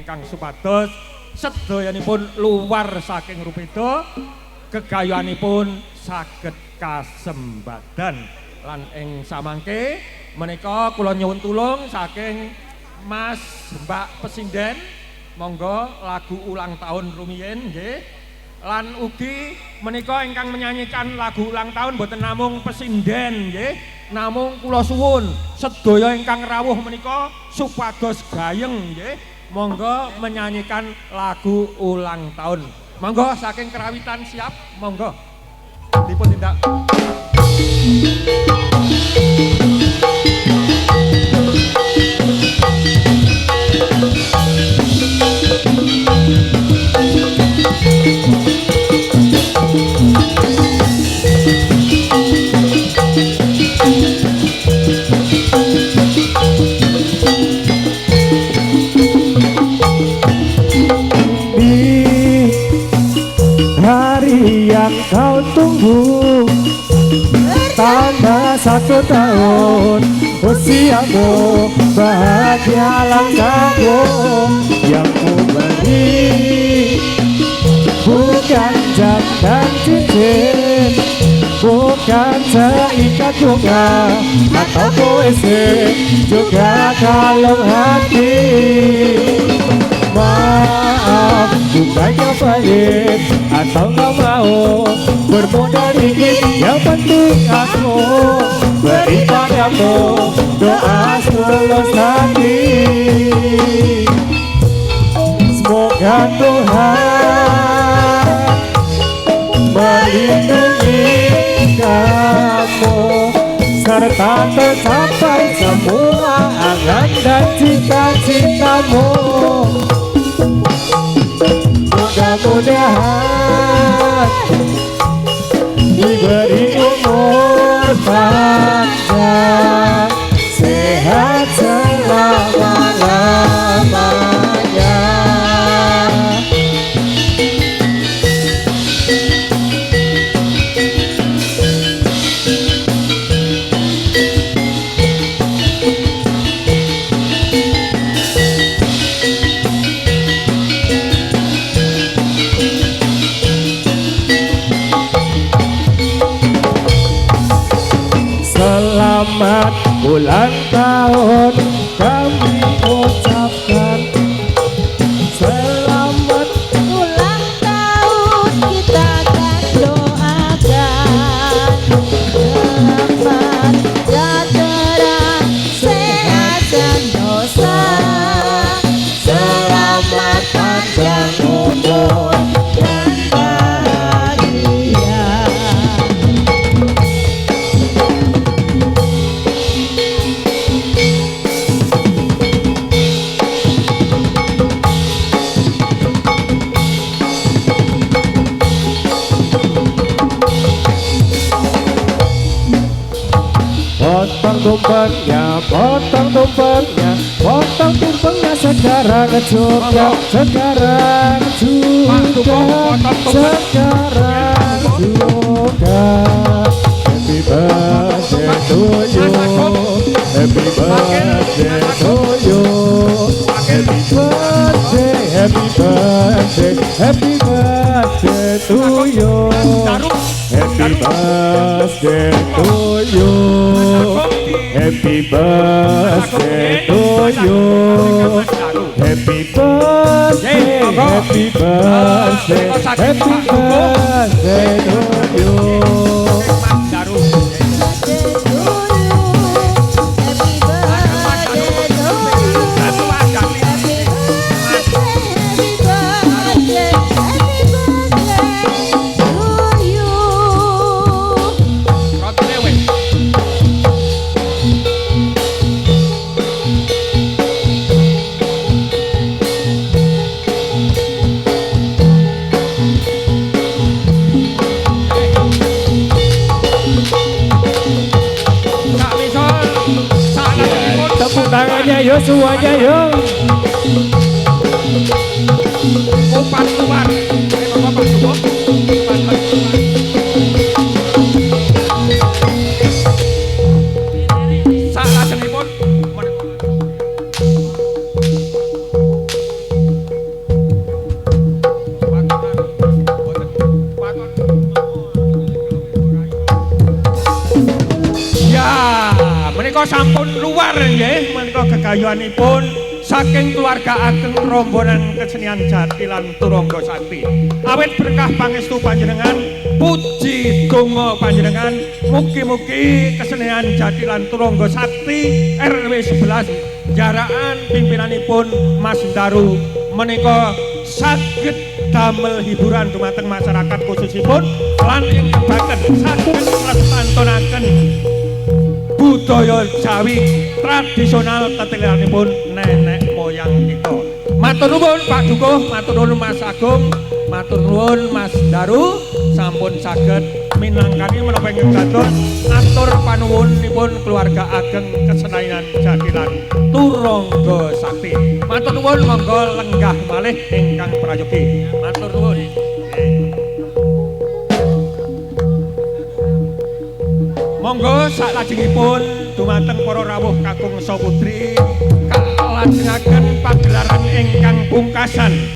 ingkang supados sedayanipun luar saking rupeda gegayanipun saged kasembadan lan ing samangke menika kula nyuwun tulung saking Mas Mbak Pesinden monggo lagu ulang tahun rumiyin nggih lan ugi menika ingkang menyanyikan lagu ulang tahun boten namung Pesinden nggih namung kula suwun sedaya ingkang rawuh menika supados gayeng nggih monggo menyanyikan lagu ulang tahun monggo saking kerawitan siap monggo dipun tindak yang kau tunggu tambah 1 tahun usiamu bahagia langkahmu yang ku beri bukan jam dan cincin bukan seikat bunga atau puisi juga kalung hati maaf bukannya pahit atau gak mau bermodal dikit yang penting aku beri padamu doa setulus hati semoga Tuhan melindungi kamu serta tercapai semua angan dan cita-citamu mudah-mudahan diberi umur panjang sehat selama-lamanya Selamat ulang tahun kami ucapkan selamat ulang tahun kita akan doakan selamat sejahtera sehat dan dosa selamat panjang umur dan bahagia. potong tumpengnya sekarang juga sekarang juga happy birthday to you happy birthday to you happy birthday happy birthday happy birthday to you happy birthday to you happy birthday to you happy birthday happy birthday happy birthday to you tangannya yuk semuanya yuk Opat Kumar salah jenipun menika sampun luar nggih menika gegayuhanipun saking keluarga ageng rombongan kesenian Jati lan Turangga Sakti. Awit berkah pangestu panjenengan, puji donga panjenengan, mugi-mugi kesenian Jati lan Turangga Sakti RW 11 jarakan pimpinanipun Mas Daru menika saged damel hiburan dumateng masyarakat khususipun lan ing baken saged nglestantunaken budaya Jawi tradisional tetilanipun nenek moyang kita. Matur nuwun Pak Dukuh, matur nuwun Mas Agung, matur nuwun Mas Daru sampun saged minangkani menapa ingkang dados atur panuwunipun keluarga ageng kesenaian Jati lan Turangga Sakti. Matur nuwun monggo lenggah malih ingkang prayogi. Matur nuwun. Monggo saklajengipun dumateng para rawuh kakung saputri kalajengaken pagelaran ingkang pungkasan.